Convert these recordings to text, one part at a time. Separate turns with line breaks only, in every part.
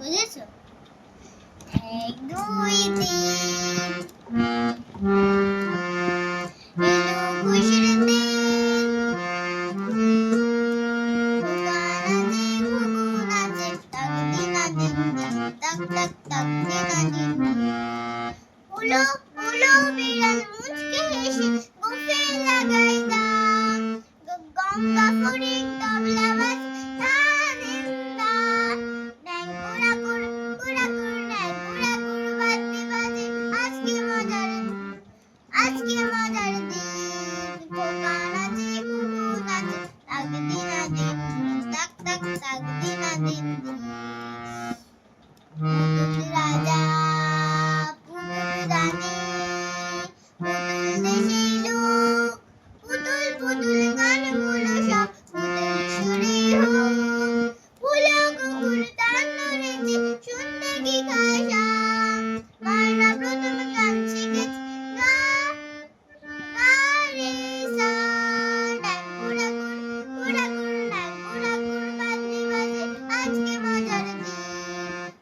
বুঝেছো? 1 2 3 এলো খুশির দিন, খোকা নাচে ঘুঘু নাচে, তাক দিনা দিন দিন, তাক তাক তাক দিনা দিন দিন। উলো উলো বিড়াল মুচকি হেসে বুফে লাগাই গান, গঙ্গা ফড়িং তবলা বাজে তানের তান। ড্যাং কুড়াকুড় কুড়াকুড় ড্যাং কুড়াকুড় বাজতে বাজে আজকে মজার দিন, খোকা নাচে ঘুঘু নাচে, তাক দিনা দিন দিন, তাক তাক তাক দিনা দিন দিন। পুতুল রাজা পুতুল রানী, পুতুল দেশে লোক, পুতুল পুতুল গানগুলো সব পুতুল সুরে হোক। উলো কুকুর তান ধরেছে শুনতে কি খাসা, ময়না প্রথম গান শিখেছে গা গা রে সা। ড্যাং কুড়াকুড় কুড়াকুড় ড্যাং কুড়াকুড় বাজতে বাজে আজকে মজার দিন,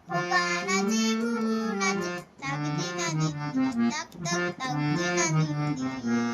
খোকা নাচে ঘুঘু নাচে, তাক দিনা দিন দিন, তাক তাক তাক দিনা দিন দিন।